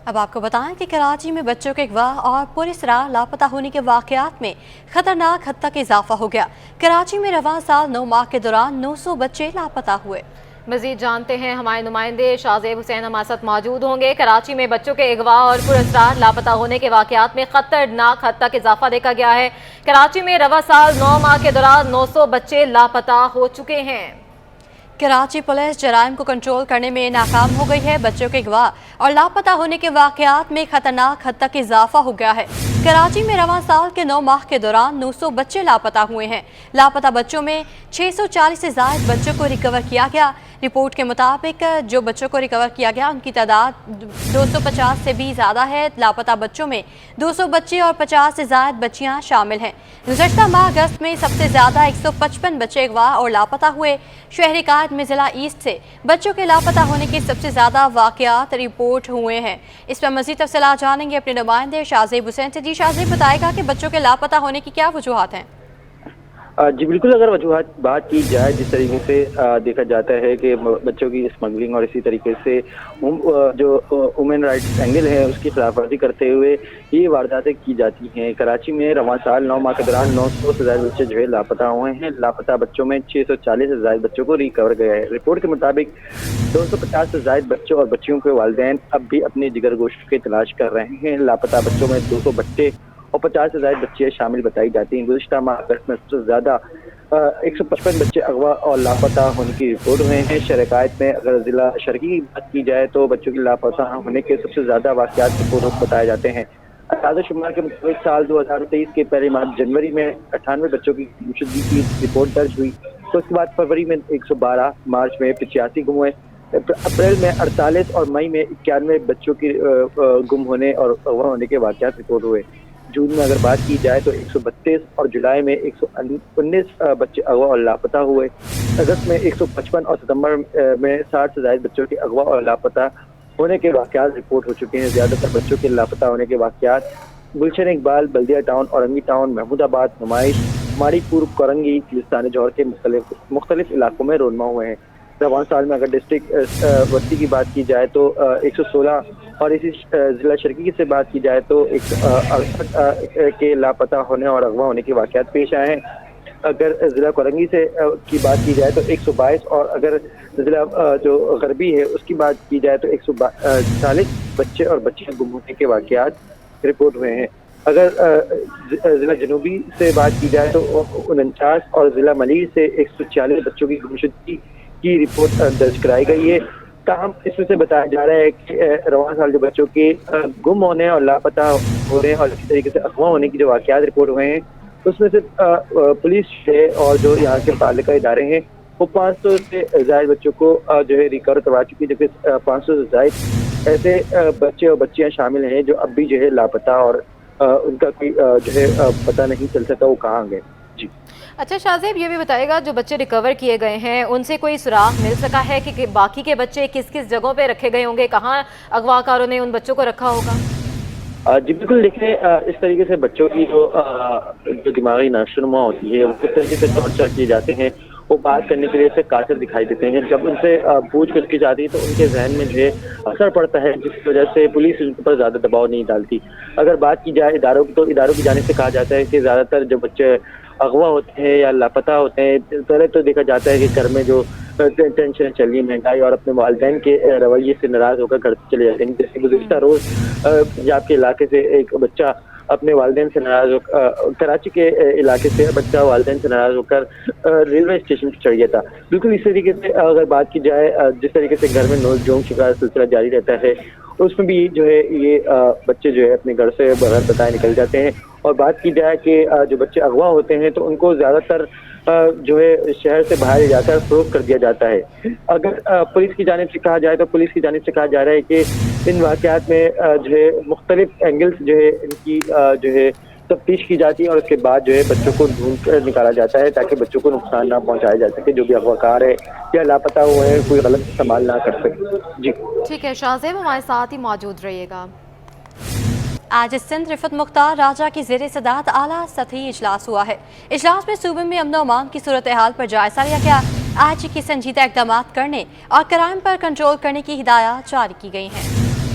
अब आपको बताएं कि कराची में बच्चों के अगवा और पूरी तरह लापता होने के वाकयात में खतरनाक हद तक इजाफा हो गया। कराची में रवां साल 9 माह के दौरान 900 बच्चे लापता हुए। मजीद जानते हैं, हमारे नुमाइंदे शाहजेब हुसैन हमारे साथ मौजूद होंगे। कराची में बच्चों के अगवा और पुरस्कार लापता होने के वाकयात में खतरनाक हद तक इजाफा देखा गया है। कराची में रवां साल 9 माह के दौरान 900 बच्चे लापता हो चुके हैं। कराची पुलिस जराइम को कंट्रोल करने में नाकाम हो गई है। बच्चों के अगवा और लापता होने के वाकयात में खतरनाक हद तक इजाफा हो गया है। कराची में रवां साल के 9 माह के दौरान 900 बच्चे लापता हुए हैं। लापता बच्चों में 640 से ज्यादा बच्चों को रिकवर किया गया। रिपोर्ट के मुताबिक जो बच्चों को रिकवर किया गया उनकी तादाद 250 से भी ज़्यादा है। लापता बच्चों में 200 बच्चे और 50 से ज़्यादा बच्चियां शामिल हैं। गुज़श्ता माह अगस्त में सबसे ज़्यादा 155 बच्चे अगवा और लापता हुए। शहरी कायद में ज़िला ईस्ट से बच्चों के लापता होने के सबसे ज़्यादा वाक़यात रिपोर्ट हुए हैं। इस पर मज़ीद तफ़सीलात जानेंगे अपने नुमाइंदे शाहजेब हुसैन से। जी शाहजेब, बताएगा कि बच्चों के लापता होने की क्या वजूहात हैं? जी बिल्कुल, अगर वजूहात बात की जाए, जिस तरीके से देखा जाता है कि बच्चों की स्मगलिंग और इसी तरीके से जो वुमेन राइट्स एंगल है उसकी खिलाफ वर्जी करते हुए ये वारदातें की जाती हैं। कराची में रवां साल 9 माह के दौरान 900 से ज़्यादा बच्चे जो है लापता हुए हैं। लापता बच्चों में 640 से ज़्यादा बच्चों को रिकवर गया है। रिपोर्ट के मुताबिक 250 से ज़्यादा बच्चों और बच्चियों के वालिदैन अब भी अपने जिगर गोश्त की तलाश कर रहे हैं। लापता बच्चों में 200 बच्चे और 50 से ज्यादा बच्चे शामिल बताई जाती हैं। गुज़श्ता माह अगस्त में सबसे ज्यादा 155 बच्चे अगवा और लापता होने की रिपोर्ट हुए हैं। शहर-ए-कायद में अगर जिला शर्की की बात की जाए तो बच्चों की लापता होने के सबसे ज्यादा वाकयात रिपोर्ट बताए जाते हैं। ताज़ा शुमार के मुताबिक साल 2023 के पहले माह जनवरी में 98 बच्चों की गुमशुदगी की रिपोर्ट दर्ज हुई, तो उसके बाद फरवरी में 112, मार्च में 85 गुम हुए, अप्रैल में 48 और मई में 91 बच्चों की गुम होने और अगवा होने के वाकयात रिपोर्ट हुए। जून में अगर बात की जाए तो 132 और जुलाई में 119 बच्चे अगवा और लापता हुए। अगस्त में 155 और सितंबर में 60 से ज्यादा बच्चों के अगवा और लापता होने के वाकयात रिपोर्ट हो चुके हैं। ज्यादातर बच्चों के लापता होने के वाकयात गुलशन इकबाल, बल्दिया टाउन, औरंगी टाउन, महमूदाबाद, नुमाइश, माड़ीपुर, कोरंगी, गुलिस्तान जौहर के मुख्तलिफ इलाकों में रोनमा हुए हैं। रवां साल में अगर डिस्ट्रिक्ट बस्ती की बात की जाए तो 116 और इसी जिला शर्की से बात की जाए तो 168 के लापता होने और अगवा होने के वाकयात पेश आए हैं। अगर जिला कोरंगी से की बात की जाए तो 122 और अगर जिला जो गरबी है उसकी बात की जाए तो 140 बच्चे और बच्चियां गुम होने के वाकयात रिपोर्ट हुए हैं। अगर जिला जनूबी से बात की जाए तो 49 और जिला मलीर से 140 बच्चों की गुमशुदगी की रिपोर्ट दर्ज कराई गई है। ताहम इसमें से बताया जा रहा है कि रवां साल जो बच्चों के गुम होने और लापता होने और इसी तरीके से अगवा होने की जो वाकयात रिपोर्ट हुए हैं उसमें से पुलिस है और जो यहाँ के मुतल्लिका इदारे हैं वो 500 से ज्यादा बच्चों को जो है रिकवर करवा चुकी है, जबकि 500 से ज्यादा ऐसे बच्चे और बच्चियां शामिल हैं जो अब भी जो है लापता और उनका कोई जो है पता नहीं चल सका वो कहाँ गए। जी अच्छा शाहजेब, ये भी बताएगा जो बच्चे रिकवर किए गए हैं उनसे कोई सुराग मिल सका है कि बाकी के बच्चे किस किस जगहों पे रखे गए होंगे, कहाँ अगवाकारों ने उन बच्चों को रखा होगा? जी बिल्कुल, देखिए इस तरीके से बच्चों की जो दिमागी नशोनुमा होती है वो किस तरीके से टॉर्चर किए जाते हैं, वो बात करने के लिए कासिर दिखाई देते हैं। जब उनसे पूछ कर की जाती है तो उनके जहन में जो है असर पड़ता है, जिसकी वजह से पुलिस उन पर ज़्यादा दबाव नहीं डालती। अगर बात की जाए इदारों की तो इदारों की जानिब से कहा जाता है कि ज़्यादातर जो बच्चे अगवा होते हैं या लापता होते हैं, पहले तो देखा जाता है कि घर में जो टेंशन चल रही, महंगाई और अपने वालिदैन के रवैये से नाराज होकर घर चले जाते हैं। जैसे गुज़श्ता रोज पंजाब के इलाके से एक बच्चा अपने वालिदैन से नाराज होकर, कराची के इलाके से बच्चा वालिदैन से नाराज होकर रेलवे स्टेशन पर चढ़ गया था। बिल्कुल इस तरीके से अगर बात की जाए जिस तरीके से घर में नोक झोंक का सिलसिला जारी रहता है उसमें भी जो है ये बच्चे जो है अपने घर से बगैर बताए निकल जाते हैं। और बात की जाए कि जो बच्चे अगवा होते हैं तो उनको ज़्यादातर जो है शहर से बाहर जाकर फरोख्त कर दिया जाता है। अगर पुलिस की जानिब से कहा जाए तो पुलिस की जानिब से कहा जा रहा है कि इन वाक़यात में जो है मुख्तलिफ एंगल्स जो है इनकी जो है तफ्तीश की जाती है और उसके बाद जो है बच्चों को ढूंढ कर निकाला जाता है ताकि बच्चों को नुकसान ना पहुंचाया जा सके। जो भी अगवाकार है या लापता हुए हैं कोई गलत इस्तेमाल ना कर सके। जी ठीक है शाहजेब, हमारे साथ ही मौजूद रहिएगा। आज सिंध रिफत मुख्तार राजा की ज़ेर सदारत आला सतही इजलास हुआ है। इजलास में सूबे में अमन अमान की सूरत हाल पर जायजा लिया गया। आज की संजीदा इकदाम करने और क्राइम पर कंट्रोल करने की हिदायत जारी की गई हैं।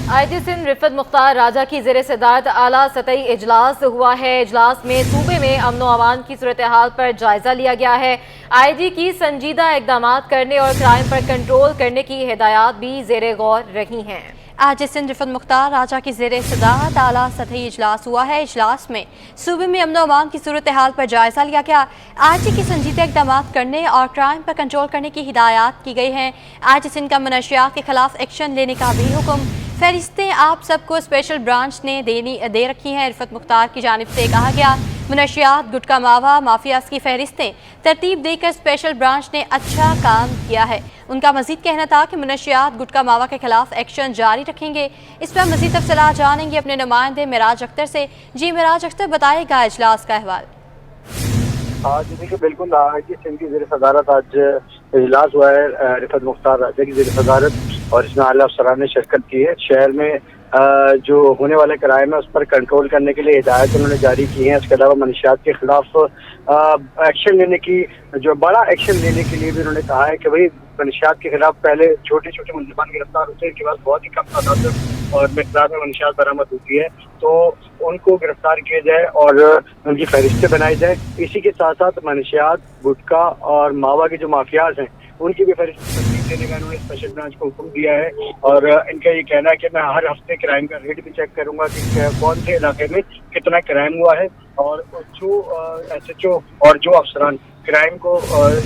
आईजी सिंध रिफत मुख्तार राजा की ज़ेर सदारत आला सतही इजलास हुआ है। इजलास में सूबे में अमन व अमान की सूरत हाल पर जायजा लिया गया है। आईजी की संजीदा इकदाम करने और क्राइम पर कंट्रोल करने की हिदायत भी ज़ेर गौर रही हैं। आज सिंध रिफत मुख्तार राजा की ज़ेर सदारत आला सतही इजलास हुआ है। इजलास में सूबे में अमन व अमान की सूरत हाल पर जायजा लिया गया। आईजी की संजीदा इकदाम करने और क्राइम पर कंट्रोल करने की हिदायत की गई हैं। आईजी सिंध का मनशियात के खिलाफ एक्शन लेने का भी हुक्म। फहरिस्तें आप सबको स्पेशल ब्रांच ने दे रखी हैं। रिफत मुख्तार की जानिब से कहा गया, मुनशियात, गुटखा मावा माफियाज की फहरिस्तें तरतीब देकर स्पेशल ब्रांच ने अच्छा काम किया है। उनका मजीद कहना था कि मुनशियात, गुटखा मावा के खिलाफ एक्शन जारी रखेंगे। इस पर मजीद तफसीलात जानेंगे अपने नुमाइंदे मिराज अख्तर से। जी मिराज अख्तर, बताएगा इजलास का अहवाल। आज देखिए बिल्कुल आईजी सिंध की ज़ेर सदारत आज इजलास हुआ है रिफत मुख्तार राजा की ज़ेर सदारत, और इसमें आला अफसरान ने शिरकत की है। शहर में जो होने वाले क्राइम है उस पर कंट्रोल करने के लिए हिदायत उन्होंने जारी की है। इसके अलावा मनशियात के खिलाफ एक्शन लेने की, जो बड़ा एक्शन लेने के लिए भी उन्होंने कहा है कि भाई मनशियात के खिलाफ पहले छोटे छोटे मुलजिमान गिरफ्तार होते हैं, इसके बाद बहुत ही कम तादाद और मिकदार में मनशियात बरामद होती है, तो उनको गिरफ्तार किया जाए और उनकी फहरिस्तें बनाई जाए। इसी के साथ साथ मनशियात, गुटखा और मावा के जो माफियाज हैं उनकी भी फहरिस्त देने का इन्होंने स्पेशल ब्रांच को हुक्म दिया है। और इनका ये कहना है कि मैं हर हफ्ते क्राइम का रेट भी चेक करूंगा कि कौन से इलाके में कितना क्राइम हुआ है, और जो SHO और जो अफसरान क्राइम को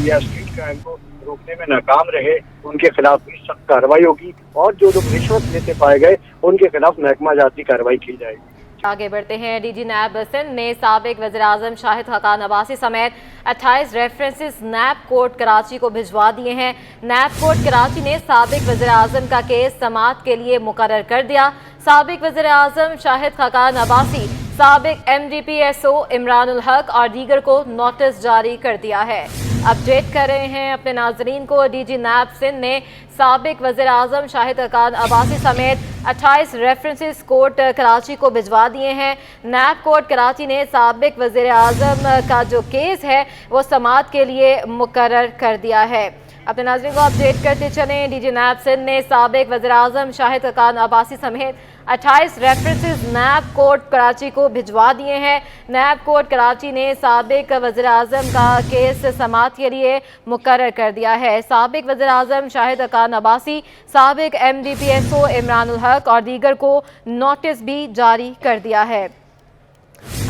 या स्ट्रीट क्राइम को रोकने में नाकाम रहे उनके खिलाफ भी सख्त कार्रवाई होगी, और जो लोग रिश्वत लेते पाए गए उनके खिलाफ महकमा जाती कार्रवाई की जाएगी। आगे बढ़ते हैं। डीजी नैब सिंध ने साबिक वज़ीर-ए-आज़म शाहिद खकान अब्बासी समेत 28 रेफरेंसेस नैब कोर्ट कराची को भिजवा दिए हैं। नैब कोर्ट कराची ने साबिक वज़ीर-ए-आज़म का केस समाअत के लिए मुकर्रर कर दिया। साबिक वज़ीर-ए-आज़म शाहिद खकान अब्बासी, साबिक MDPSO इमरानुल हक और दीगर को नोटिस जारी कर दिया है। अपडेट कर रहे हैं अपने नाजरीन को। डीजी नैब सिंध ने साबिक वज़ीर-ए-आज़म शाहिद खकान अब्बासी समेत 28 रेफरेंसेस कोर्ट कराची को भिजवा दिए हैं। नैब कोर्ट कराची ने साबिक वज़ीर-ए-आज़म का जो केस है वो समाअत के लिए मुकर्रर कर दिया है। अपने नाज़रीन को अपडेट करते चलें। डीजी नैब सिंध ने साबिक वज़ीर-ए-आज़म शाहिद खकान अब्बासी समेत 28 रेफरेंसेस नैब कोर्ट कराची को भिजवा दिए हैं। नैब कोर्ट कराची ने साबिक वज़ीर-ए-आज़म का केस समाअत के लिए मुकर्रर कर दिया है। साबिक वज़ीर-ए-आज़म शाहिद खकान अब्बासी, साबिक MDPSO इमरानुल हक और दीगर को नोटिस भी जारी कर दिया है।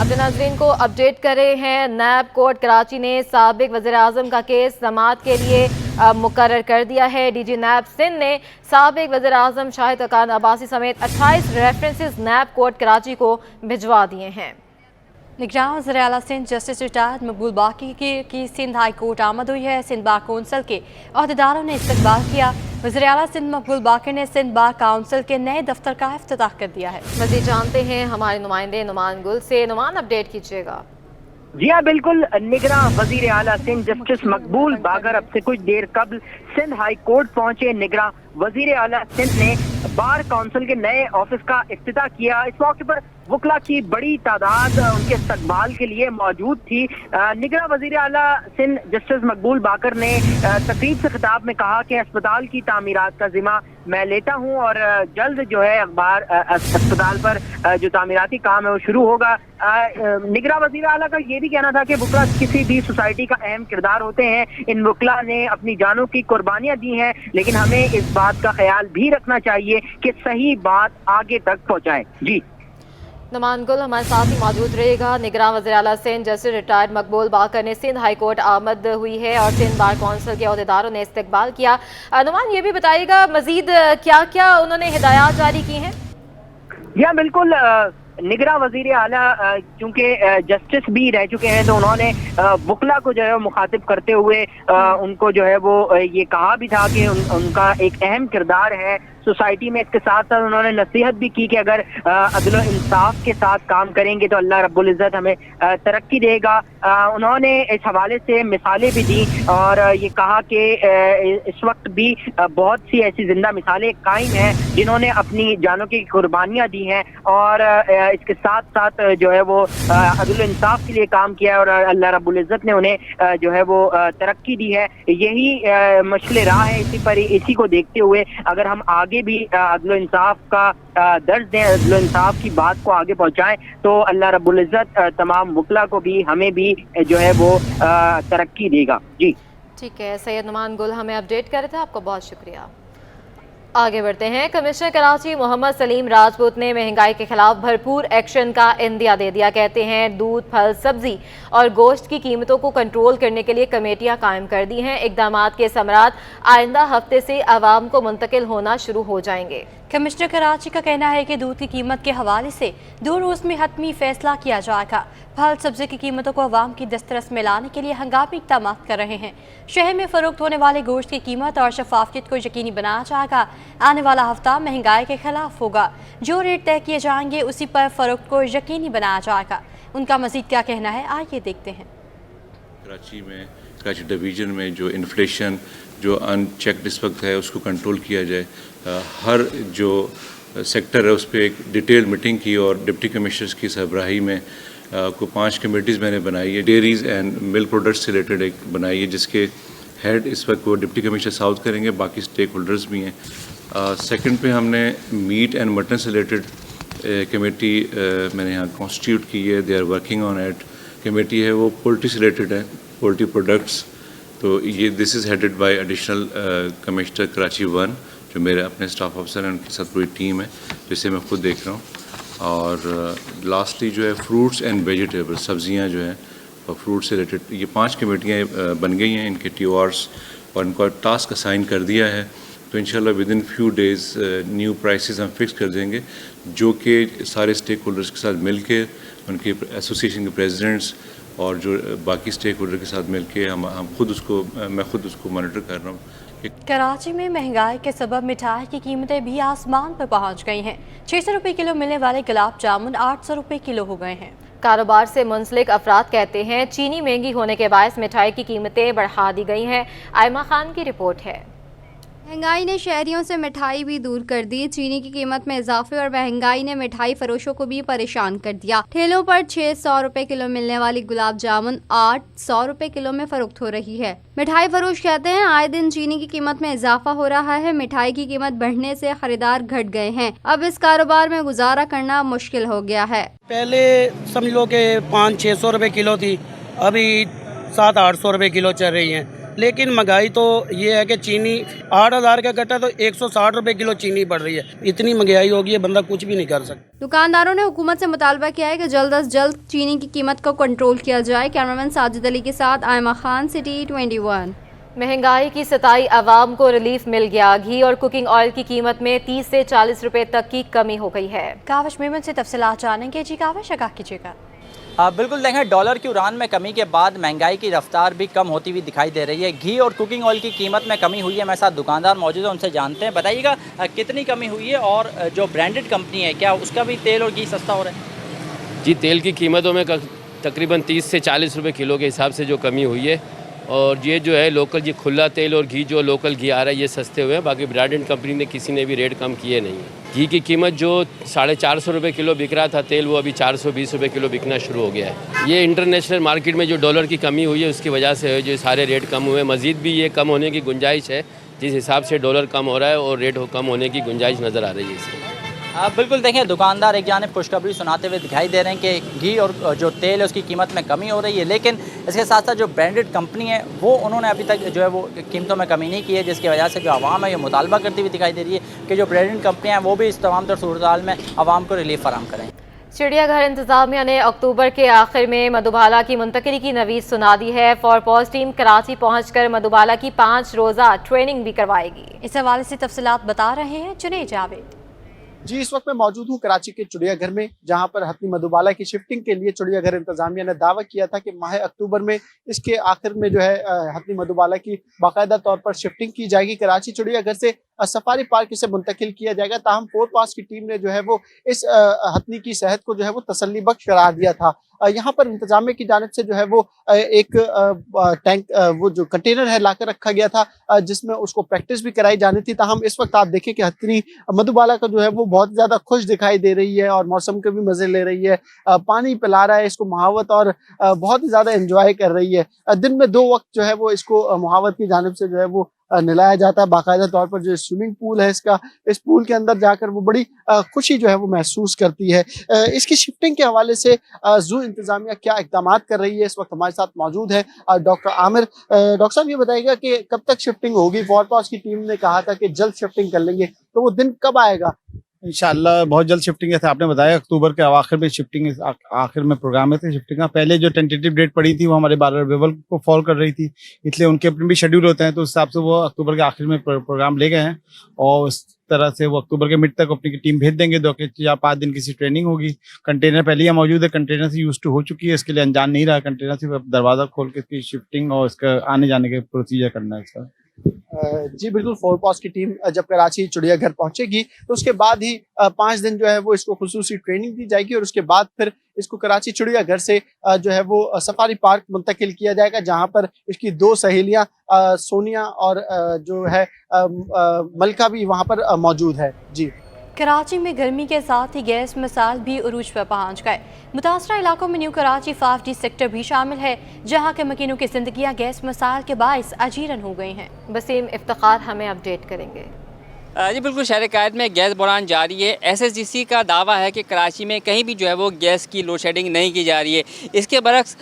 अपने नाज़रीन को अपडेट कर रहे हैं। नैब कोर्ट कराची ने साबिक वज़ीर-ए-आज़म का केस समाअत के लिए मुकर्रर कर दिया है। डीजी नैब सिंध ने साबिक वज़ीर-ए-आज़म शाहिद खकान अब्बासी समेत 28 रेफरेंसेस नैब कोर्ट कराची को भिजवा दिए हैं। निगरान वज़ीर आला सिंध जस्टिस रिटायर्ड मकबूल बाकी की सिंध हाई कोर्ट आमद हुई है। सिंध बार कौंसिल के अहदेदारों ने इस्तकबाल किया। वज़ीर आला सिंध मकबूल बाकी ने सिंध बार काउंसिल के नए दफ्तर का इफ्तिताह कर दिया है। मज़ीद जानते हैं हमारे नुमाइंदे नुमान गुल से। नुमान, अपडेट कीजिएगा। जी हाँ बिल्कुल, निगरान वज़ीर आला सिंध जस्टिस मकबूल बागर अब से कुछ देर कबल सिंध हाई कोर्ट पहुंचे। निगरान वज़ीर आला सिंध ने बार काउंसिल के नए ऑफिस का इफ्तिताह किया। इस मौके पर वकला की बड़ी तादाद उनके इस्तकबाल के लिए मौजूद थी। निगरान वज़ीर आला सिंध जस्टिस मकबूल बाकर ने तकरीब से खिताब में कहा कि अस्पताल की तामीरात का जिम्मा मैं लेता हूं और जल्द जो है अखबार अस्पताल पर जो तामीराती काम है वो शुरू होगा। निगरान वज़ीर आला का ये भी कहना था कि वकला किसी भी सोसाइटी का अहम किरदार होते हैं। इन वकला ने अपनी जानों की कुर्बानियां दी हैं, लेकिन हमें इस बात का ख्याल भी रखना चाहिए कि सही बात आगे तक पहुंचाएं। जी नुमान गुल हमारे साथ ही मौजूद रहेगा। निगरान वज़ीर आला सिंध जस्टिस रिटायर्ड मकबूल बाकर ने सिंध हाई कोर्ट आमद हुई है और सिंध बार कौंसिल के अहदेदारों ने इस्तकबाल किया। नुमान, ये भी बताइएगा मजीद क्या क्या उन्होंने हिदायत जारी की हैं? या बिल्कुल, निगरान वज़ीर आला चूंकि जस्टिस भी रह चुके हैं तो उन्होंने वकला को जो है मुखातिब करते हुए उनको जो है वो ये कहा भी था कि उनका एक अहम किरदार है सोसाइटी में। इसके साथ साथ उन्होंने नसीहत भी की कि अगर अदल इंसाफ के साथ काम करेंगे तो अल्लाह रब्बुल इज़्ज़त हमें तरक्की देगा। उन्होंने इस हवाले से मिसालें भी दी और ये कहा कि इस वक्त भी बहुत सी ऐसी जिंदा मिसालें कायम हैं जिन्होंने अपनी जानों की कुर्बानियां दी हैं और इसके साथ साथ जो है वो अदल इंसाफ के लिए काम किया है और अल्लाह रब्बुल इज्जत ने उन्हें जो है वो तरक्की दी है। यही मशले राह है। इसी को देखते हुए अगर हम आगे भी अदल इंसाफ का दर्ज दें, अदल इंसाफ की बात को आगे पहुंचाएं, तो अल्लाह रब्बुल इज्जत तमाम वकला को भी हमें भी जो है वो तरक्की देगा। जी ठीक है, सैयद नुमान गुल हमें अपडेट कर रहे थे, आपको बहुत शुक्रिया। आगे बढ़ते हैं। कमिश्नर कराची मोहम्मद सलीम राजपूत ने महंगाई के खिलाफ भरपूर एक्शन का इंदिया दे दिया। कहते हैं दूध, फल, सब्जी और गोश्त की कीमतों को कंट्रोल करने के लिए कमेटियां कायम कर दी हैं। इकदामात के समरात आइंदा हफ्ते से आवाम को मुंतकिल होना शुरू हो जाएंगे। कमिश्नर कराची का कहना है कि दूध की कीमत के हवाले से 2 रोज़ में हतमी फैसला किया जाएगा। फल सब्जी की कीमतों को अवाम की दस्तरस में लाने के लिए हंगामी इक़दाम कर रहे हैं। शहर में फरोख्त होने वाले गोश्त की कीमत और शफाफियत को यकीनी बनाया जाएगा। आने वाला हफ्ता महंगाई के खिलाफ होगा। जो रेट तय किए जाएंगे उसी पर फरोख्त को यकीनी बनाया जाएगा। उनका मजीद क्या कहना है, आइए देखते हैं। कराची डिवीज़न में जो इन्फ्लेशन जो अनचेक्ड इस वक्त है उसको कंट्रोल किया जाए। हर जो सेक्टर है उस पर एक डिटेल मीटिंग की और डिप्टी कमिश्नर्स की सरबराही में को 5 कमेटीज़ मैंने बनाई है। डेयरीज़ एंड मिल्क प्रोडक्ट्स से रिलेटेड एक बनाई है जिसके हेड इस वक्त वो डिप्टी कमिश्नर साउथ करेंगे, बाकी स्टेक होल्डर्स भी हैं। सेकंड पे हमने मीट एंड मटन से रिलेटेड कमेटी मैंने यहाँ कॉन्स्टिट्यूट की है। They are working on it. Committee है वो पोल्ट्री से रिलेटेड है, पोल्ट्री प्रोडक्ट्स। तो ये this is headed by additional commissioner Karachi 1 जो मेरे अपने स्टाफ अफसर हैं, उनके साथ पूरी टीम है जिसे मैं खुद देख रहा हूँ। और लास्टली जो है फ्रूट्स एंड वेजिटेबल्स, सब्जियाँ जो हैं और फ्रूट से रिलेटेड ये 5 कमेटियाँ बन गई हैं। इनके TORs और इनको टास्क असाइन कर दिया है। तो इंशाल्लाह with in few days new prices हम फिक्स कर देंगे जो कि सारे स्टेक होल्डर्स के साथ मिल के, उनके एसोसिएशन के प्रेसिडेंट्स और जो बाकी स्टेक होल्डर के साथ मिल के हम खुद उसको मैं खुद उसको मॉनिटर कर रहा हूँ। कराची में महंगाई के सबब मिठाई की कीमतें भी आसमान पर पहुंच गई हैं। 600 रुपये किलो मिलने वाले गुलाब जामुन 800 रुपये किलो हो गए हैं। कारोबार से मुंसलिक अफराद कहते हैं चीनी महंगी होने के बायस मिठाई की कीमतें बढ़ा दी गई हैं। आयमा खान की रिपोर्ट है। महंगाई ने शहरियों से मिठाई भी दूर कर दी। चीनी की कीमत में इजाफे और महंगाई ने मिठाई फरोशों को भी परेशान कर दिया। ठेलों पर 600 रुपए किलो मिलने वाली गुलाब जामुन 800 रुपए किलो में फरोख्त हो रही है। मिठाई फरोश कहते हैं आए दिन चीनी की कीमत में इजाफा हो रहा है। मिठाई की कीमत बढ़ने से खरीदार घट गए हैं। अब इस कारोबार में गुजारा करना मुश्किल हो गया है। पहले समझ लो कि 500-600 रुपए किलो थी, अभी 700-800 रुपए किलो चल रही है। लेकिन महंगाई तो ये है कि चीनी 8,000 का कट्टा तो 160 रुपए किलो चीनी बढ़ रही है। इतनी महंगाई होगी है बंदा कुछ भी नहीं कर सकता। दुकानदारों ने हुकूमत से मुतालबा किया है कि जल्द अज जल्द चीनी की कीमत को कंट्रोल किया जाए। कैमरामैन साजिद अली के साथ आयमा खान, सिटी 21। महंगाई की सताई आवाम को रिलीफ मिल गया। घी और कुकिंग ऑयल की कीमत में 30 से 40 रुपए तक की कमी हो गई है। काविश मेमन से तफसीलात जानेंगे। जी काविश, आगाह कीजिएगा। बिल्कुल देखें, डॉलर की उड़ान में कमी के बाद महंगाई की रफ्तार भी कम होती हुई दिखाई दे रही है। घी और कुकिंग ऑयल की कीमत में कमी हुई है। मेरे साथ दुकानदार मौजूद है, उनसे जानते हैं। बताइएगा कितनी कमी हुई है और जो ब्रांडेड कंपनी है क्या उसका भी तेल और घी सस्ता हो रहा है? जी, तेल की कीमतों में तकरीबन 30 से 40 रुपए किलो के हिसाब से जो कमी हुई है। और ये जो है लोकल ये खुला तेल और घी जो लोकल घी आ रहा है ये सस्ते हुए हैं। बाकी ब्रांडेड कंपनी ने किसी ने भी रेट कम किए नहीं है। घी की कीमत जो 450 रुपये किलो बिक रहा था तेल, वो अभी 420 रुपये किलो बिकना शुरू हो गया है। ये इंटरनेशनल मार्केट में जो डॉलर की कमी हुई है उसकी वजह से जो सारे रेट कम हुए। मज़ीद भी ये कम होने की गुंजाइश है। जिस हिसाब से डॉलर कम हो रहा है और रेट कम होने की गुंजाइश नज़र आ रही है इसमें। बिल्कुल देखें, दुकानदार एक जानिब खुशखबरी सुनाते हुए दिखाई दे रहे हैं कि घी और जो तेल है उसकी कीमत में कमी हो रही है। लेकिन इसके साथ साथ जो ब्रांडेड कंपनी है वो उन्होंने अभी तक जो है वो कीमतों में कमी नहीं की है, जिसकी वजह से जो आवाम है ये मुतालबा करती हुई दिखाई दे रही है कि जो ब्रांडेड कंपनियाँ हैं वो भी इस तमाम तर सूरत में आवाम को रिलीफ फराहम करें। चिड़ियाघर इंतजामिया ने अक्टूबर के आखिर में मधुबाला की मुंतकिली की नवीद सुना दी है। फॉरपॉज टीम कराची पहुंचकर मधुबाला की 5 रोज़ा ट्रेनिंग भी करवाएगी। इस हवाले से तफसीलात बता रहे हैं जुनैद जावेद। जी, इस वक्त मैं मौजूद हूँ कराची के चिड़ियाघर में, जहाँ पर हथनी मधुबाला की शिफ्टिंग के लिए चिड़ियाघर इंतजामिया ने दावा किया था कि माह अक्टूबर में इसके आखिर में जो है हथनी मधुबाला की बाकायदा तौर पर शिफ्टिंग की जाएगी। कराची चिड़ियाघर से सफारी पार्क इसे मुंतकिल किया जाएगा। ताहम फोर पास की टीम ने जो है वो इस हथनी की सेहत को जो है वो तसल्ली बख्श करार दिया था। यहाँ पर इंतजामिया की जानिब से जो है वो एक टैंक वो जो कंटेनर है लाकर रखा गया था जिसमें उसको प्रैक्टिस भी कराई जानी थी। ताहम इस वक्त आप देखें कि हथनी मधुबाला का जो है वो बहुत ज्यादा खुश दिखाई दे रही है और मौसम के भी मजे ले रही है, पानी पिला रहा है इसको मुहावत और बहुत ही ज्यादा एंजॉय कर रही है। दिन में 2 वक्त जो है वो इसको मुहावत की जानिब से जो है वो नहलाया जाता है। बाकायदा तौर पर जो स्विमिंग पूल है इसका, इस पूल के अंदर जाकर वो बड़ी खुशी जो है वो महसूस करती है। इसकी शिफ्टिंग के हवाले से जू इंतजामिया क्या इकदामात कर रही है, इस वक्त हमारे साथ मौजूद है डॉक्टर आमिर। डॉक्टर साहब ये बताइएगा कि कब तक शिफ्टिंग होगी? फॉरपास की टीम ने कहा था कि जल्द शिफ्टिंग कर लेंगे, तो वो दिन कब आएगा? इंशाल्लाह बहुत जल्द शिफ्टिंग है। आपने बताया अक्टूबर के आखिर में शिफ्टिंग, आखिर में प्रोग्राम है शिफ्टिंग का। पहले जो टेंटेटिव डेट पड़ी थी वो हमारे 12 रबीउल को फॉल कर रही थी, इसलिए उनके अपने भी शेड्यूल होते हैं, तो उस हिसाब से वो अक्टूबर के आखिर में प्रोग्राम ले गए हैं और उस तरह से वो अक्टूबर के मिड तक अपनी टीम भेज देंगे। 2 या 5 दिन की ट्रेनिंग होगी। कंटेनर पहले ही मौजूद है, कंटेनर से यूज टू हो चुकी है, इसके लिए अनजान नहीं रहा। कंटेनर से दरवाजा खोल के इसकी शिफ्टिंग और इसका आने जाने के प्रोसीजर करना है इसका। जी बिल्कुल, फोरपास की टीम जब कराची चिड़ियाघर पहुंचेगी तो उसके बाद ही 5 दिन जो है वो इसको खुसूसी ट्रेनिंग दी जाएगी और उसके बाद फिर इसको कराची चिड़ियाघर से जो है वो सफारी पार्क मुंतकिल किया जाएगा, जहां पर इसकी 2 सहेलियां सोनिया और जो है मलका भी वहां पर मौजूद है। जी, कराची में गर्मी के साथ ही गैस मसाइल भी उरूज पर पहुंच गए। मुतासरा इलाकों में न्यू कराची 5D सेक्टर भी शामिल है, जहां के मकीनों की जिंदगियां गैस मसाइल के बाइस अजीरन हो गई हैं। वसीम इफ्तिखार हमें अपडेट करेंगे। जी बिल्कुल, शहर कायद में गैस बहरान जारी है। SSGC का दावा है कि कराची में कहीं भी जो है वो गैस की लोड शेडिंग नहीं की जा रही है। इसके बरक्स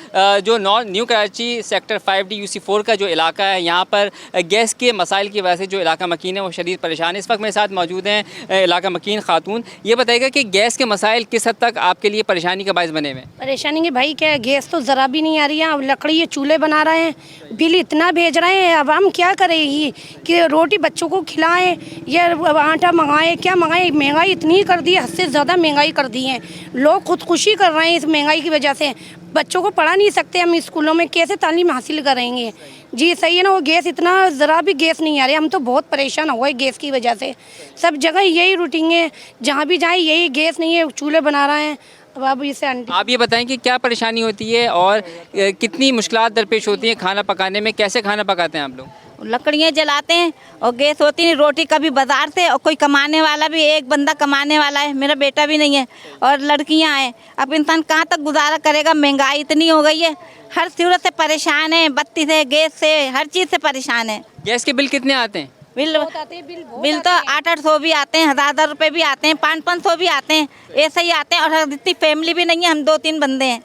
जो new Karachi sector 5D UC4 का जो इलाका है, यहाँ पर गैस के मसाइल की वजह से जो इलाका मकीन है वो शदीद परेशान है। इस वक्त मेरे साथ मौजूद हैं इलाका मकीन खातून। ये बताएगा कि गैस के मसाइल किस हद तक आपके लिए परेशानी का बायस बने हुए? परेशानी के भाई क्या है, गैस तो ज़रा भी नहीं आ रही है। अब लकड़ी ये चूल्हे बना रहे हैं, बिल इतना भेज रहे हैं, अब हम क्या करेंगी कि रोटी बच्चों को खिलाएं या आटा मंगाए, क्या मंगाए? महंगाई इतनी कर दी है, हद से ज़्यादा महंगाई कर दी है। लोग खुदकुशी कर रहे हैं इस महंगाई की वजह से। बच्चों को पढ़ा नहीं सकते हम स्कूलों में, कैसे तालीम हासिल करेंगे? जी सही है ना, वो गैस इतना ज़रा भी गैस नहीं आ रही। हम तो बहुत परेशान हो गए गैस की वजह से। सब जगह यही रूटीन है, जहाँ भी जाए यही गैस नहीं है, चूल्हे बना रहे हैं। अब आप ये बताएं कि क्या परेशानी होती है और कितनी मुश्किलात दरपेश होती हैं खाना पकाने में? कैसे खाना पकाते हैं आप लोग? लकड़ियाँ जलाते हैं और गैस होती नहीं, रोटी कभी बाजार से, और कोई कमाने वाला भी, एक बंदा कमाने वाला है, मेरा बेटा भी नहीं है और लड़कियाँ हैं। अब इंसान कहाँ तक गुजारा करेगा? महंगाई इतनी हो गई है, हर सूरत से परेशान है, बत्ती से, गैस से, हर चीज़ से परेशान है। गैस के बिल कितने आते हैं? बिल तो 800-800 भी आते हैं, 1000 रुपये भी आते हैं, 500-500 भी आते हैं, ऐसे ही आते हैं। और इतनी फैमिली भी नहीं है, हम 2-3 बंदे हैं।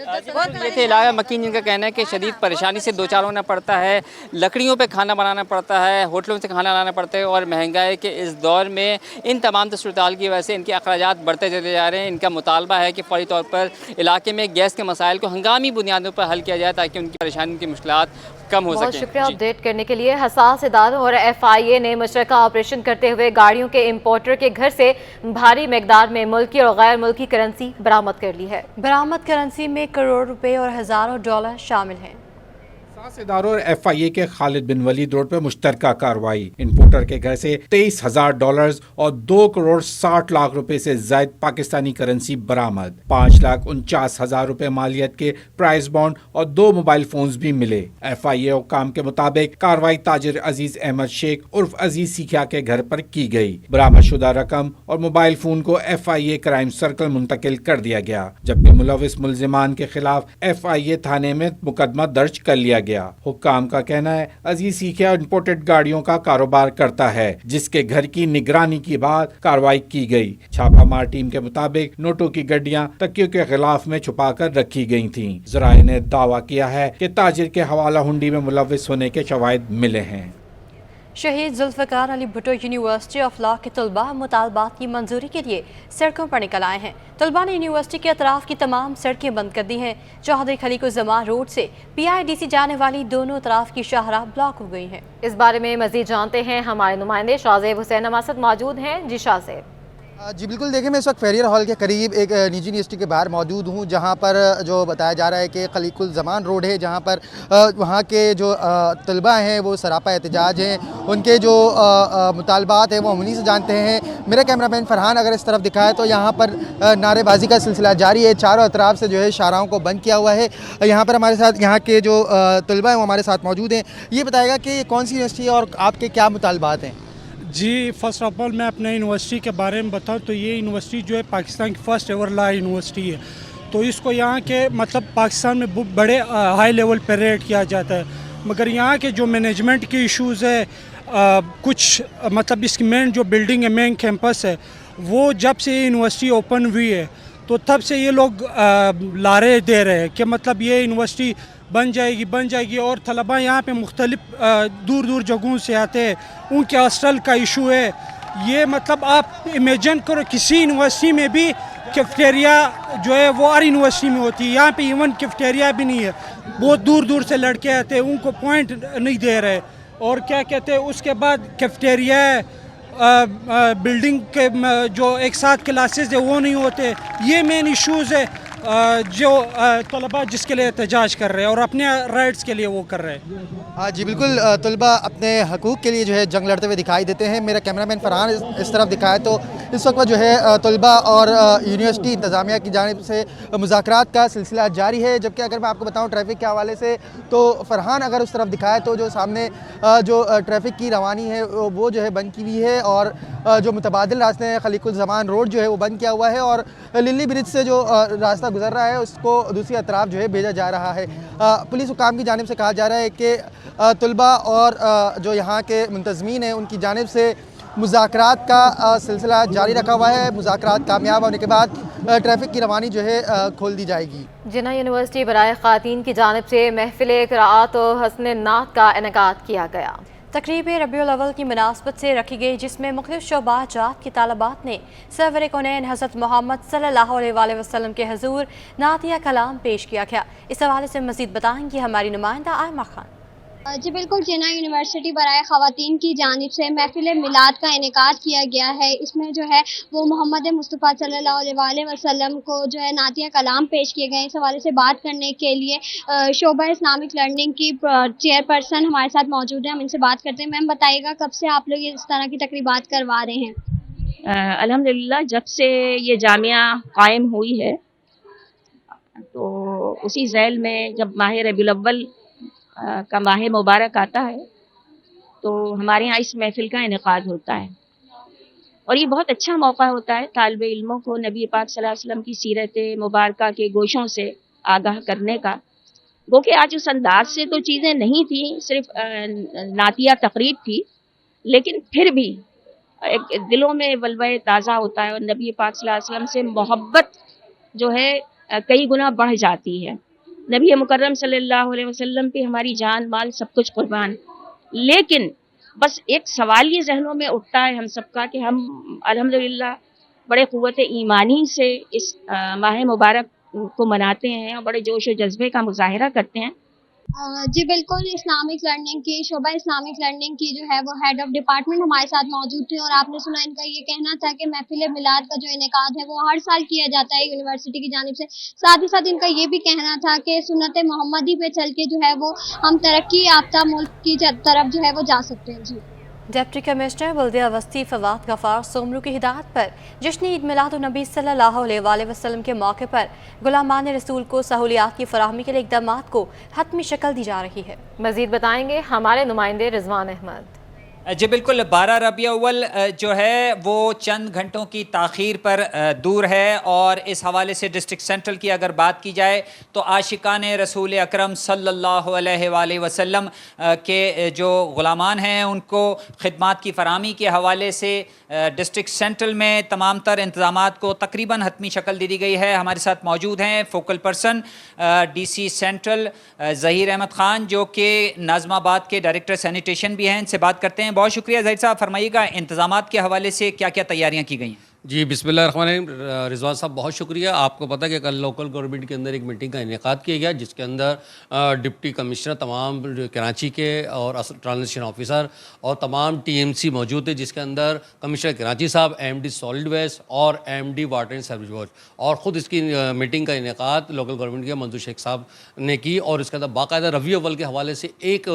ये थे इलाका मकीन, जिनका कहना है कि शदीद परेशानी से 2-4 होना पड़ता है। लकड़ियों पे खाना बनाना पड़ता है, होटलों से खाना लाना पड़ता है और महंगाई के इस दौर में इन तमाम सूरत की वजह से इनके अखराजात बढ़ते चले जा रहे हैं। इनका मुतालबा है कि फौरी तौर पर इलाके में गैस के मसाइल को हंगामी बुनियादों पर हल किया जाए ताकि उनकी परेशानी, उनकी मुश्किलात कम हो सके। बहुत शुक्रिया अपडेट करने के लिए। हसास इदारों और FIA ने मुश्तरका ऑपरेशन करते हुए गाड़ियों के इम्पोर्टर के घर से भारी मकदार में मुल्की और गैर मुल्की करेंसी बरामद कर ली है। बरामद करेंसी में करोड़ रुपए और हजारों डॉलर शामिल हैं। इदारों और FIA के खालिद बिन वलीद रोड पर मुश्तरका कार्रवाई। इम्पोर्टर के घर से $23,000 और 2 करोड़ 60 लाख रुपए से जायद पाकिस्तानी करेंसी बरामद। 5,49,000 रुपए मालियत के प्राइस बॉन्ड और 2 मोबाइल फोन्स भी मिले। FIA हुक्काम के मुताबिक कार्रवाई ताजिर अजीज अहमद शेख उर्फ अजीज सीखिया के घर पर की गई। बरामद शुदा रकम और मोबाइल फोन को FIA क्राइम सर्कल मुंतकिल कर दिया गया, जबकि मुलविस मुलजिमान के खिलाफ FIA थाने में मुकदमा दर्ज कर लिया गया। हुक्काम का कहना है अजीज सीखिया इंपोर्टेड गाड़ियों का कारोबार करता है, जिसके घर की निगरानी के बाद कार्रवाई की गई। छापामार टीम के मुताबिक नोटों की गड्डियां तकियों के गिलाफ में छुपाकर रखी गई थीं। ज़राए ने दावा किया है कि ताजिर के हवाला हुंडी में मुलविस होने के शवाहिद मिले हैं। Shaheed Zulfikar Ali Bhutto university of law के तलबा मुतालबात की मंजूरी के लिए सड़कों पर निकल आए हैं। तलबा ने यूनिवर्सिटी के अतराफ की तमाम सड़कें बंद कर दी हैं। चौधरी खलीकुज़्ज़मान रोड से PIDC जाने वाली दोनों तरफ की शाहराह ब्लॉक हो गई हैं। इस बारे में मजीद जानते हैं, हमारे नुमाइंदे शाहज़ेब हुसैन हमारे साथ मौजूद हैं। जी शाहज़ेब। जी बिल्कुल, देखिए मैं इस वक्त फेरियर हॉल के करीब एक निजी यूनिवर्सिटी के बाहर मौजूद हूँ, जहाँ पर जो बताया जा रहा है कि खलीकुल ज़मान रोड है, जहाँ पर वहाँ के जो तलबा हैं वो सरापा एहतजाज हैं, उनके जो मुतालबात हैं वो अमली से जानते हैं। मेरा कैमरामैन फरहान अगर इस तरफ दिखाए तो यहाँ पर नारेबाजी का सिलसिला जारी है, चारों अतराफ से जो है शाहराहों को बंद किया हुआ है। यहाँ पर हमारे साथ यहाँ के जो तलबा हैं वो हमारे साथ मौजूद हैं। ये बताएगा कि ये कौन सी यूनिवर्सिटी है और आपके क्या मुतालबात हैं? जी, फर्स्ट ऑफ ऑल मैं अपने यूनिवर्सिटी के बारे में बताऊं तो ये यूनिवर्सिटी जो है पाकिस्तान की फ़र्स्ट एवर लॉ यूनिवर्सिटी है। तो इसको यहाँ के मतलब पाकिस्तान में बड़े हाई लेवल पर रेट किया जाता है, मगर यहाँ के जो मैनेजमेंट के इश्यूज़ है, कुछ मतलब इसकी मेन जो बिल्डिंग है, मेन कैंपस है, वो जब से ये यूनिवर्सिटी ओपन हुई है तो तब से ये लोग लारे दे रहे हैं कि मतलब ये यूनिवर्सिटी बन जाएगी और तलबा यहाँ पे मुख्तलिफ दूर दूर जगहों से आते हैं, उनके हॉस्टल का इशू है। ये मतलब आप इमेजिन करो किसी यूनिवर्सिटी में भी कैफेटेरिया जो है वो हर यूनिवर्सिटी में होती है, यहाँ पे इवन कैफेटेरिया भी नहीं है। बहुत दूर दूर से लड़के आते हैं, उनको पॉइंट नहीं दे रहे। और क्या कहते हैं, उसके बाद कैफेटेरिया बिल्डिंग के जो एक साथ क्लासेस है वो नहीं होते। ये मेन इश्यूज़ है जो तलबा जिसके लिए एहतजाज कर रहे हैं और अपने राइट्स के लिए वो कर रहे हैं। हाँ जी बिल्कुल, तलबा अपने हकूक़ के लिए जो है जंग लड़ते हुए दिखाई देते हैं। मेरा कैमरामैन फरहान इस तरफ दिखाए तो इस वक्त जो है तलबा और यूनिवर्सिटी इंतज़ामिया की जानिब से मुज़ाकरात का सिलसिला जारी है। जबकि अगर मैं आपको बताऊँ ट्रैफिक के हवाले से तो फरहान अगर उस तरफ दिखाए तो जो सामने जो ट्रैफिक की रवानी है वो जो है बंद की हुई है, और जो मुतबादिल रास्ते हैं खलीकुल ज़मान रोड जो है वो बंद किया हुआ है, और लिल्ली ब्रिज से जो रास्ता गुजर रहा है उसको दूसरी अतराफ जो है भेजा जा रहा है। पुलिस हुकाम की जानिब से कहा जा रहा है कि तलबा और जो यहाँ के मुंतज़मीन हैं उनकी जानिब से मुज़ाकरात का सिलसिला जारी रखा हुआ है। मुज़ाकरात कामयाब होने के बाद ट्रैफिक की रवानी जो है खोल दी जाएगी। जिन्ना यूनिवर्सिटी बराए ख़ातीन की जानिब से महफिल क़राअत और हस्न नात का इनेकाद किया गया। तकरीब रबीउल अव्वल की मुनासबत से रखी गई, जिसमें मुख्तलिफ शोबात जात की तालबात ने सरवर कौनैन हज़रत मोहम्मद सल्लल्लाहु अलैहि वसल्लम के हजूर नातिया कलाम पेश किया गया। इस हवाले से मज़ीद बताएंगी हमारी नुमाइंदा आयमा खान। जी बिल्कुल, जिन्ना यूनिवर्सिटी बराए ख़वातीन की जानिब से महफिल मिलाद का इनेकाद किया गया है। इसमें जो है वो मोहम्मद मुस्तफ़ा सल्लल्लाहु अलैहि वसल्लम को जो है नातिया कलाम पेश किए गए। इस हवाले से बात करने के लिए शोबा इस्लामिक लर्निंग की चेयरपर्सन हमारे साथ मौजूद हैं, हम इनसे बात करते हैं। मैम बताइएगा कब से आप लोग इस तरह की तकरीबात करवा रहे हैं? अल्हम्दुलिल्लाह, जब से ये जामिया कायम हुई है तो उसी झैल में जब माह रबीउल अव्वल का माह मुबारक आता है तो हमारे यहाँ इस महफिल का इनेकाद होता है, और ये बहुत अच्छा मौका होता है तालिब इल्मों को नबी पाक सल्लल्लाहु अलैहि वसल्लम की सीरत मुबारका के गोशों से आगाह करने का। वो कि आज उस अंदाज से तो चीज़ें नहीं थी, सिर्फ नातिया तकरीब थी, लेकिन फिर भी एक दिलों में वल्वा ताज़ा होता है और नबी पाक सल्लल्लाहु अलैहि वसल्लम से मोहब्बत जो है कई गुना बढ़ जाती है। नबी मुकर्रम सल्लल्लाहु अलैहि वसल्लम पे हमारी जान माल सब कुछ कुर्बान। लेकिन बस एक सवाल ये जहनों में उठता है हम सबका कि हम अल्हम्दुलिल्लाह बड़े क़ुव्वत ईमानी से इस माह मुबारक को मनाते हैं और बड़े जोश व जज्बे का मुजाहिरा करते हैं। जी बिल्कुल, इस्लामिक लर्निंग की शोबा इस्लामिक लर्निंग की जो है वो हेड ऑफ डिपार्टमेंट हमारे साथ मौजूद थे, और आपने सुना इनका ये कहना था कि महफिल मिलाद का जो इनेकाद है वो हर साल किया जाता है यूनिवर्सिटी की जानिब से। साथ ही साथ इनका ये भी कहना था कि सुन्नत मोहम्मदी पे चल के जो है वो हम तरक्की याफ्ता मुल्क की तरफ जो है वो जा सकते हैं। जी डिप्टी कमिश्नर बल्दिया वस्ती फवाद गफार सोमरू की हिदायत पर जश्न ईद मिलादुन्नबी सल्लल्लाहु अलैहि वसल्लम के मौके पर गुलामान रसूल को सहूलियात की फराहमी के लिए इक़दाम को हतमी शक्ल दी जा रही है। मज़ीद बताएंगे हमारे नुमाइंदे रिजवान अहमद। जी बिल्कुल, 12 रबीउल अव्वल जो है वो चंद घंटों की ताख़ीर पर दूर है, और इस हवाले से डिस्ट्रिक्ट सेंट्रल की अगर बात की जाए तो आशिकान रसूल अकरम सल्लल्लाहु अलैहि वसल्लम के जो ग़ुलामान हैं उनको खिदमात की फराहमी के हवाले से डिस्ट्रिक्ट सेंट्रल में तमाम तर इंतज़ामात को तकरीबन हतमी शक्ल दे दी गई है। हमारे साथ मौजूद हैं focal person DC central Zaheer Ahmed Khan, जो कि नाज़माबाद के डायरेक्टर सैनिटेशन भी हैं। इनसे बात करते हैं। बहुत शुक्रिया ज़हीर साहब, फरमाइएगा इंतज़ामात के हवाले से क्या क्या तैयारियाँ की गई हैं? جی بسم اللہ الرحمن الرحیم. رضوان صاحب بہت شکریہ. آپ کو پتہ ہے کہ کل لوکل گورنمنٹ کے اندر ایک میٹنگ کا انعقاد کیا گیا جس کے اندر ڈپٹی کمشنر تمام کراچی کے اور ٹرانزیشن آفیسر اور تمام ٹی ایم سی موجود تھے, جس کے اندر کمشنر کراچی صاحب, ایم ڈی سالڈ ویسٹ اور M D water and sewerage board, اور خود اس کی میٹنگ کا انعقاد لوکل گورنمنٹ کے منظور شیخ صاحب نے کی. اور اس کے اندر باقاعدہ ربیع اول کے حوالے سے ایک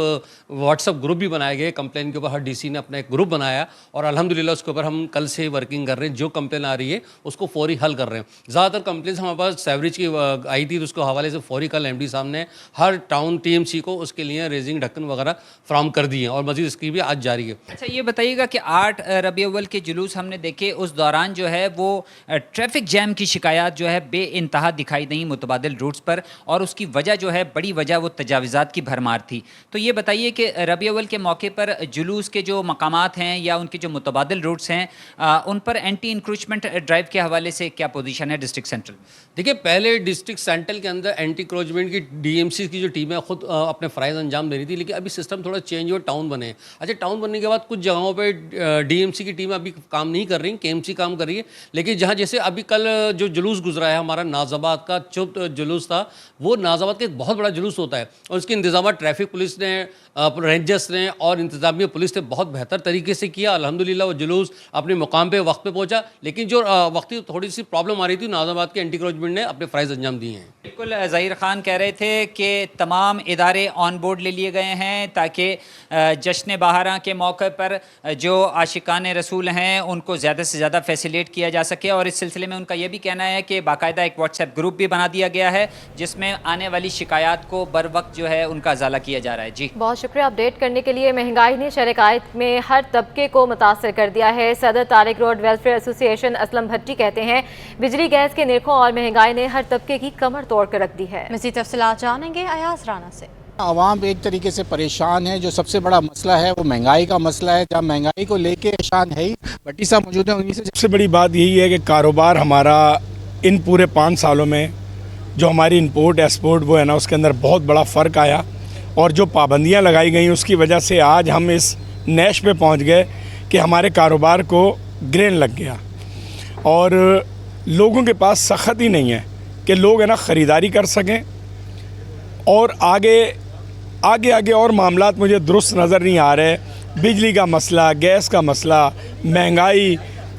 واٹس ایپ گروپ بھی بنائے گئے. کمپلین کے اوپر ہر ڈی سی نے اپنا ایک گروپ بنایا اور الحمدللہ اس کے اوپر ہم کل سے ورکنگ کر رہے ہیں. جو کمپلین آ رہی ہے اس کو فوری حل کر رہے ہیں. زیادہ تر کمپلینس ہمارے پاس سیوریج کی آئی تھی, تو اس کو حوالے سے فوری کل ایم ڈی صاحب نے ہر ٹاؤن ٹی ایم سی کو اس کے لیے ریزنگ ڈھکن وغیرہ فراہم کر دی ہیں, اور مزید اس کی بھی آج جاری ہے. اچھا یہ بتائیے گا کہ 8 ربیع اول کے جلوس ہم نے دیکھے, اس دوران جو ہے وہ ٹریفک جیم کی شکایات جو ہے بے انتہا دکھائی دیں متبادل روٹس پر, اور اس کی وجہ جو ہے بڑی وجہ وہ تجاوزات کی بھرمار تھی. تو یہ بتائیے کہ ربیع اول کے موقع پر جلوس کے جو مقامات ہیں یا ان کے جو متبادل روٹس ہیں ان پر اینٹی انکروچمنٹ ڈرائیو کے حوالے سے کیا پوزیشن ہے ڈسٹرکٹ سینٹرل؟ دیکھیے پہلے ڈسٹرکٹ سینٹرل کے اندر اینٹی انکروچمنٹ کی ڈی ایم سی کی جو ٹیمیں خود اپنے فرائض انجام دے رہی تھی, لیکن ابھی سسٹم تھوڑا چینج ہوا, ٹاؤن بنے ہیں. اچھا ٹاؤن بننے کے بعد کچھ جگہوں پہ ڈی ایم سی کی ٹیمیں ابھی کام نہیں کر رہی, کے ایم سی کام کر رہی ہے. لیکن جہاں جیسے ابھی کل جو جلوس گزرا ہے ہمارا ناز آباد کا چپ جلوس تھا, وہ ناز آباد کا ایک بہت بڑا جلوس ہوتا ہے, اور اس کے انتظامات ٹریفک پولیس نے, رینجرس نے اور انتظامیہ پولیس نے بہت بہتر طریقے سے کیا. الحمدللہ وہ جلوس اپنے مقام پہ وقت پہ پہنچا, لیکن جو وقتی تھوڑی سی پرابلم آ رہی تھی, ناز آباد کے اینٹی انکروچمنٹ نے اپنے فرائض انجام دیے ہیں. بالکل ظہیر خان کہہ رہے تھے کہ تمام ادارے آن بورڈ لے لیے گئے ہیں تاکہ جشن بہاراں کے موقع پر جو عاشقان رسول ہیں ان کو زیادہ سے زیادہ فیسیلیٹ کیا جا سکے. اور اس سلسلے میں ان کا یہ بھی کہنا ہے کہ باقاعدہ ایک واٹس ایپ گروپ بھی بنا دیا گیا ہے جس میں آنے والی شکایات کو بر وقت جو ہے ان کا ازالہ کیا جا رہا ہے. جی بہت شکریہ اپڈیٹ کرنے کے لیے. مہنگائی نے شہر قائد میں ہر طبقے کو متاثر کر دیا ہے. صدر طارق روڈ ویلفیئر ایسوسی ایشن اسلم بھٹی کہتے ہیں بجلی گیس کے نرخوں اور مہنگائی نے ہر طبقے کی کمر توڑ کر رکھ دی ہے. مزید تفصیلات جانیں گے ایاز رانا سے. عوام ایک طریقے سے پریشان ہے. جو سب سے بڑا مسئلہ ہے وہ مہنگائی کا مسئلہ ہے. جہاں مہنگائی کو لے کے پریشان ہے ہی. بھٹی صاحب موجود ہیں, انہیں سے سب سے بڑی بات یہی ہے کہ کاروبار ہمارا ان پورے 5 سالوں میں جو ہماری امپورٹ ایکسپورٹ وہ ہے نا, اس کے اندر بہت بڑا فرق آیا, اور جو پابندیاں لگائی گئیں اس کی وجہ سے آج ہم اس نیش پہ پہنچ گئے کہ ہمارے کاروبار کو گرین لگ گیا, اور لوگوں کے پاس سخت ہی نہیں ہے کہ لوگ ہے نا خریداری کر سکیں. اور آگے اور معاملات مجھے درست نظر نہیں آ رہے. بجلی کا مسئلہ, گیس کا مسئلہ, مہنگائی,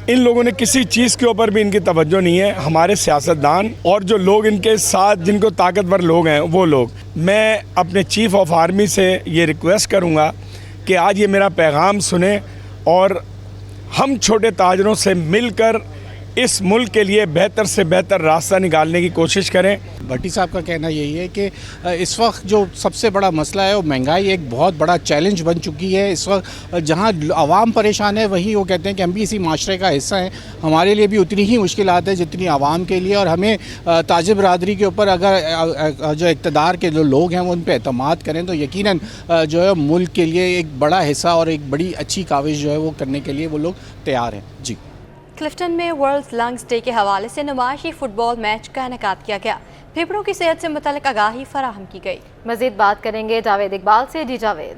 ان لوگوں نے کسی چیز کے اوپر بھی ان کی توجہ نہیں ہے. ہمارے سیاستدان اور جو لوگ ان کے ساتھ جن کو طاقتور لوگ ہیں وہ لوگ, میں اپنے چیف آف آرمی سے یہ ریکویسٹ کروں گا کہ آج یہ میرا پیغام سنیں اور ہم چھوٹے تاجروں سے مل کر اس ملک کے لیے بہتر سے بہتر راستہ نکالنے کی کوشش کریں. بھٹی صاحب کا کہنا یہی ہے کہ اس وقت جو سب سے بڑا مسئلہ ہے وہ مہنگائی ایک بہت بڑا چیلنج بن چکی ہے. اس وقت جہاں عوام پریشان ہے وہیں وہ کہتے ہیں کہ ہم بھی اسی معاشرے کا حصہ ہیں. ہمارے لیے بھی اتنی ہی مشکلات ہیں جتنی عوام کے لیے, اور ہمیں تاجر برادری کے اوپر اگر جو اقتدار کے جو لوگ ہیں وہ ان پہ اعتماد کریں تو یقیناً جو ہے ملک کے لیے ایک بڑا حصہ اور ایک بڑی اچھی کاوش جو ہے وہ کرنے کے لیے وہ لوگ تیار ہیں. جی کلفٹن میں ورلڈ لنگز ڈے کے حوالے سے نمائشی فٹ بال میچ کا انعقاد کیا گیا. پھیپھڑوں کی صحت سے متعلق آگاہی فراہم کی گئی. مزید بات کریں گے جاوید اقبال سے. جی جاوید,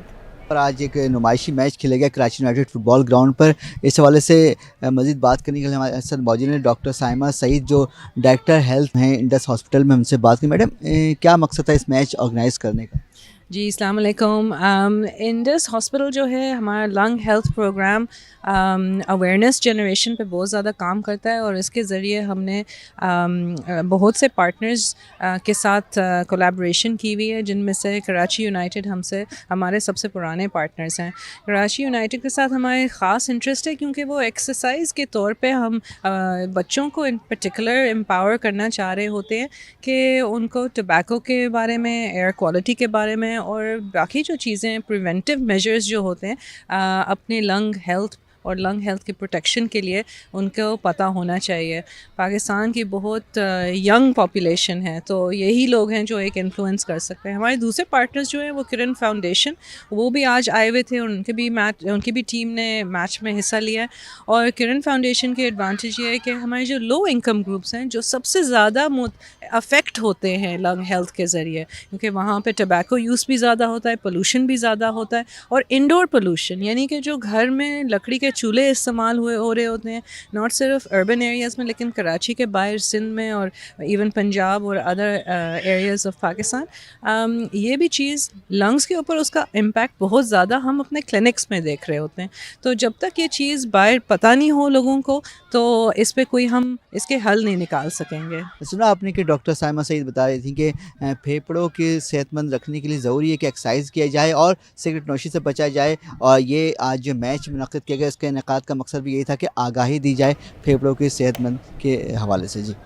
پر آج ایک نمائشی میچ کھیلے گیا کراچی یونائٹڈ فٹ بال گراؤنڈ پر. اس حوالے سے مزید بات کرنے کے لیے ہمارے ساتھ موجود ہیں ڈاکٹر سائمہ سعید جو ڈائریکٹر ہیلتھ ہیں انڈس ہاسپٹل میں. ہم سے بات کریں. میڈم کیا مقصد تھا اس میچ آرگنائز کرنے کا؟ جی السلام علیکم. انڈس ہاسپٹل جو ہے ہمارا لنگ ہیلتھ پروگرام اویئرنیس جنریشن پہ بہت زیادہ کام کرتا ہے, اور اس کے ذریعے ہم نے بہت سے پارٹنرز کے ساتھ کولیبریشن کی ہوئی ہے, جن میں سے کراچی یونائٹڈ ہمارے سب سے پرانے پارٹنرز ہیں. کراچی یونائٹڈ کے ساتھ ہمارے خاص انٹرسٹ ہے کیونکہ وہ ایکسرسائز کے طور پہ ہم بچوں کو ان پرٹیکولر امپاور کرنا چاہ رہے ہوتے ہیں کہ ان کو ٹبیکو کے بارے میں, ایئر کوالٹی کے بارے میں اور باقی جو چیزیں پریونٹیو میجرز جو ہوتے ہیں اپنے لنگ ہیلتھ اور لنگ ہیلتھ کی پروٹیکشن کے لیے ان کو پتہ ہونا چاہیے. پاکستان کی بہت ینگ پاپولیشن ہے, تو یہی لوگ ہیں جو ایک انفلوئنس کر سکتے ہیں. ہمارے دوسرے پارٹنرز جو ہیں وہ کرن فاؤنڈیشن, وہ بھی آج آئے ہوئے تھے, اور ان کی بھی ٹیم نے میچ میں حصہ لیا ہے. اور کرن فاؤنڈیشن کے ایڈوانٹیج یہ ہے کہ ہمارے جو لو انکم گروپس ہیں جو سب سے زیادہ افیکٹ ہوتے ہیں لنگ ہیلتھ کے ذریعے, کیونکہ وہاں پہ ٹبیکو یوز بھی زیادہ ہوتا ہے, پولوشن بھی زیادہ ہوتا ہے, اور انڈور پولوشن یعنی کہ جو گھر میں لکڑی کے चूल्हे इस्तेमाल हो रहे होते हैं, नॉट सिर्फ अर्बन एरियाज़ में लेकिन कराची के बाहर सिंध में और इवन पंजाब और अदर एरियाज़ ऑफ पाकिस्तान। ये भी चीज़ लंग्स के ऊपर उसका इम्पैक्ट बहुत ज़्यादा हम अपने क्लिनिक्स में देख रहे होते हैं। तो जब तक ये चीज़ बाहर पता नहीं हो लोगों को तो इस पे कोई हम इसके हल नहीं निकाल सकेंगे। सुना आपने कि डॉक्टर साइमा सईद बता रही थी कि फेफड़ों के सेहतमंद रखने के लिए ज़रूरी है कि एक्सरसाइज किया जाए और सिगरेट नोशी से बचा जाए। और ये आज जो मैच मुनक़्क़िद किया गया इसके इनेकाद का मकसद भी यही था कि आगाही दी जाए फेफड़ों के सेहतमंद के हवाले से। जी।